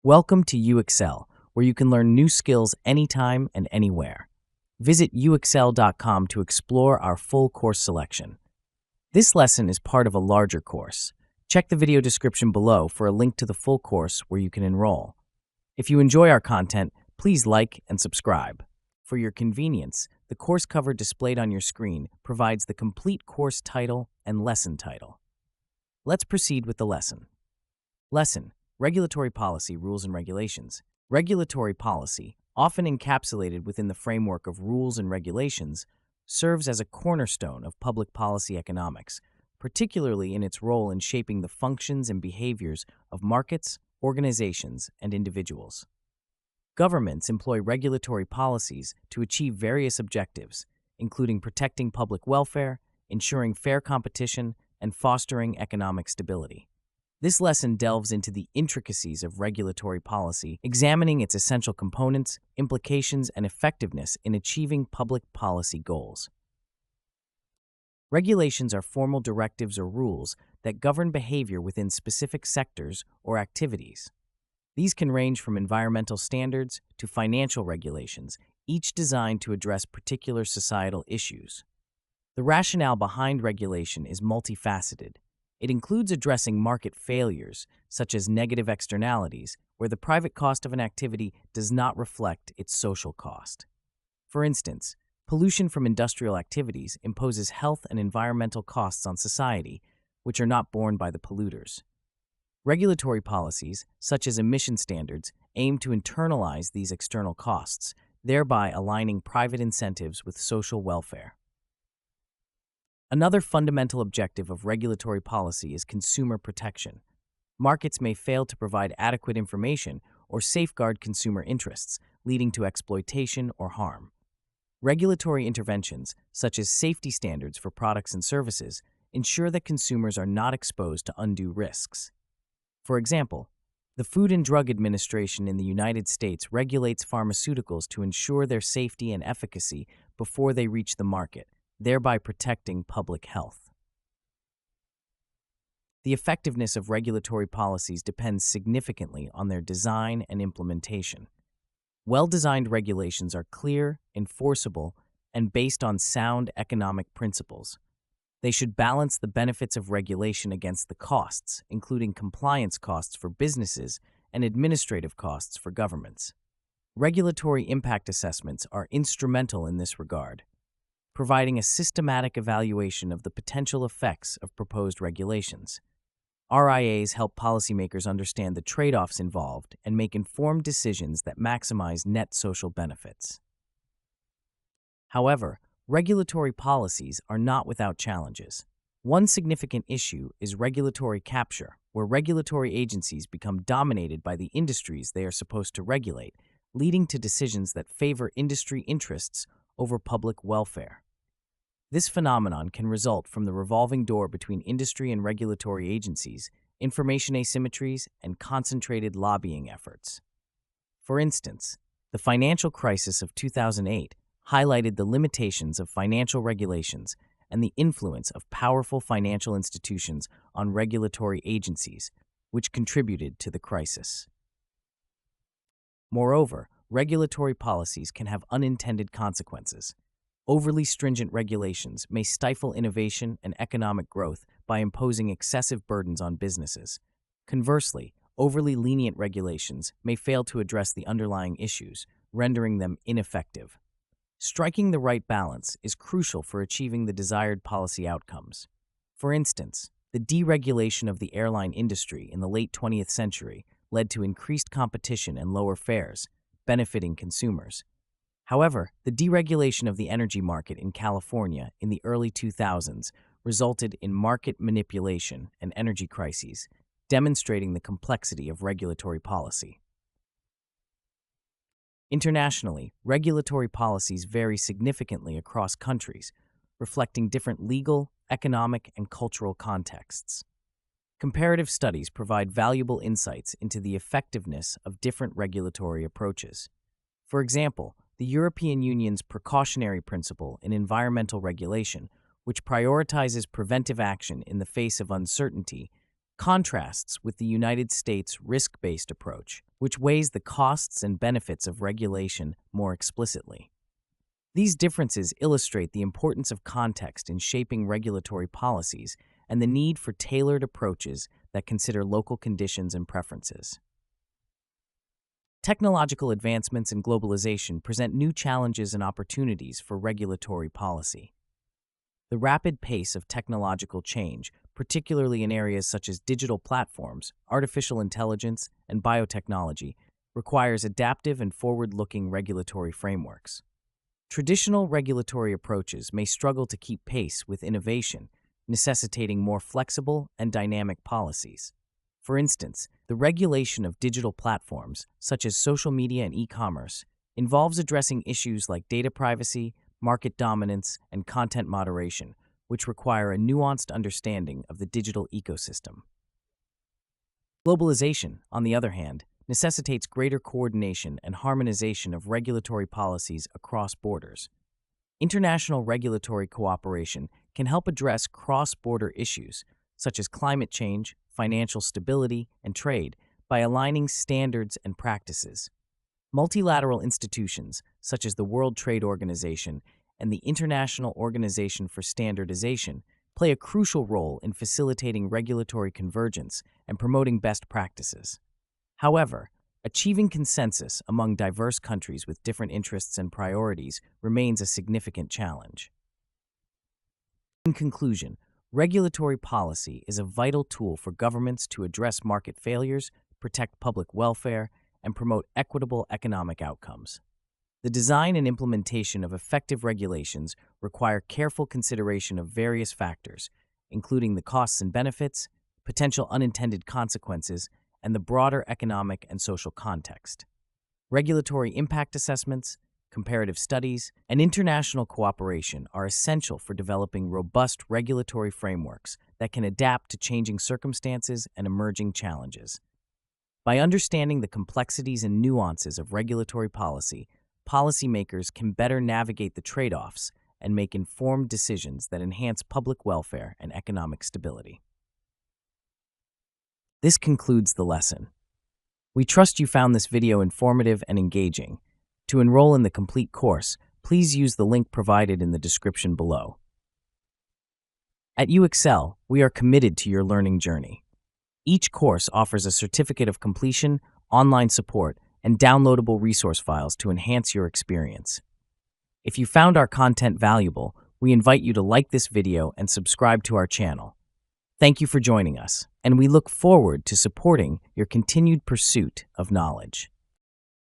Welcome to UXL, where you can learn new skills anytime and anywhere. Visit uxl.com to explore our full course selection. This lesson is part of a larger course. Check the video description below for a link to the full course where you can enroll. If you enjoy our content, please like and subscribe. For your convenience, the course cover displayed on your screen provides the complete course title and lesson title. Let's proceed with the lesson. Lesson: Regulatory Policy, Rules and Regulations. Regulatory policy, often encapsulated within the framework of rules and regulations, serves as a cornerstone of public policy economics, particularly in its role in shaping the functions and behaviors of markets, organizations, and individuals. Governments employ regulatory policies to achieve various objectives, including protecting public welfare, ensuring fair competition, and fostering economic stability. This lesson delves into the intricacies of regulatory policy, examining its essential components, implications, and effectiveness in achieving public policy goals. Regulations are formal directives or rules that govern behavior within specific sectors or activities. These can range from environmental standards to financial regulations, each designed to address particular societal issues. The rationale behind regulation is multifaceted. It includes addressing market failures, such as negative externalities, where the private cost of an activity does not reflect its social cost. For instance, pollution from industrial activities imposes health and environmental costs on society, which are not borne by the polluters. Regulatory policies, such as emission standards, aim to internalize these external costs, thereby aligning private incentives with social welfare. Another fundamental objective of regulatory policy is consumer protection. Markets may fail to provide adequate information or safeguard consumer interests, leading to exploitation or harm. Regulatory interventions, such as safety standards for products and services, ensure that consumers are not exposed to undue risks. For example, the Food and Drug Administration in the United States regulates pharmaceuticals to ensure their safety and efficacy before they reach the market, thereby protecting public health. The effectiveness of regulatory policies depends significantly on their design and implementation. Well-designed regulations are clear, enforceable, and based on sound economic principles. They should balance the benefits of regulation against the costs, including compliance costs for businesses and administrative costs for governments. Regulatory impact assessments are instrumental in this regard, providing a systematic evaluation of the potential effects of proposed regulations. RIAs help policymakers understand the trade-offs involved and make informed decisions that maximize net social benefits. However, regulatory policies are not without challenges. One significant issue is regulatory capture, where regulatory agencies become dominated by the industries they are supposed to regulate, leading to decisions that favor industry interests over public welfare. This phenomenon can result from the revolving door between industry and regulatory agencies, information asymmetries, and concentrated lobbying efforts. For instance, the financial crisis of 2008 highlighted the limitations of financial regulations and the influence of powerful financial institutions on regulatory agencies, which contributed to the crisis. Moreover, regulatory policies can have unintended consequences. Overly stringent regulations may stifle innovation and economic growth by imposing excessive burdens on businesses. Conversely, overly lenient regulations may fail to address the underlying issues, rendering them ineffective. Striking the right balance is crucial for achieving the desired policy outcomes. For instance, the deregulation of the airline industry in the late 20th century led to increased competition and lower fares, benefiting consumers. However, the deregulation of the energy market in California in the early 2000s resulted in market manipulation and energy crises, demonstrating the complexity of regulatory policy. Internationally, regulatory policies vary significantly across countries, reflecting different legal, economic, and cultural contexts. Comparative studies provide valuable insights into the effectiveness of different regulatory approaches. For example, the European Union's precautionary principle in environmental regulation, which prioritizes preventive action in the face of uncertainty, contrasts with the United States risk-based approach, which weighs the costs and benefits of regulation more explicitly. These differences illustrate the importance of context in shaping regulatory policies and the need for tailored approaches that consider local conditions and preferences. Technological advancements and globalization present new challenges and opportunities for regulatory policy. The rapid pace of technological change, particularly in areas such as digital platforms, artificial intelligence, and biotechnology, requires adaptive and forward-looking regulatory frameworks. Traditional regulatory approaches may struggle to keep pace with innovation, necessitating more flexible and dynamic policies. For instance, the regulation of digital platforms, such as social media and e-commerce, involves addressing issues like data privacy, market dominance, and content moderation, which require a nuanced understanding of the digital ecosystem. Globalization, on the other hand, necessitates greater coordination and harmonization of regulatory policies across borders. International regulatory cooperation can help address cross-border issues, such as climate change, financial stability, and trade, by aligning standards and practices. Multilateral institutions, such as the World Trade Organization and the International Organization for Standardization, play a crucial role in facilitating regulatory convergence and promoting best practices. However, achieving consensus among diverse countries with different interests and priorities remains a significant challenge. In conclusion, regulatory policy is a vital tool for governments to address market failures, protect public welfare, and promote equitable economic outcomes. The design and implementation of effective regulations require careful consideration of various factors, including the costs and benefits, potential unintended consequences, and the broader economic and social context. Regulatory impact assessments, comparative studies, and international cooperation are essential for developing robust regulatory frameworks that can adapt to changing circumstances and emerging challenges. By understanding the complexities and nuances of regulatory policy, policymakers can better navigate the trade-offs and make informed decisions that enhance public welfare and economic stability. This concludes the lesson. We trust you found this video informative and engaging. To enroll in the complete course, please use the link provided in the description below. At UExcel, we are committed to your learning journey. Each course offers a certificate of completion, online support, and downloadable resource files to enhance your experience. If you found our content valuable, we invite you to like this video and subscribe to our channel. Thank you for joining us, and we look forward to supporting your continued pursuit of knowledge.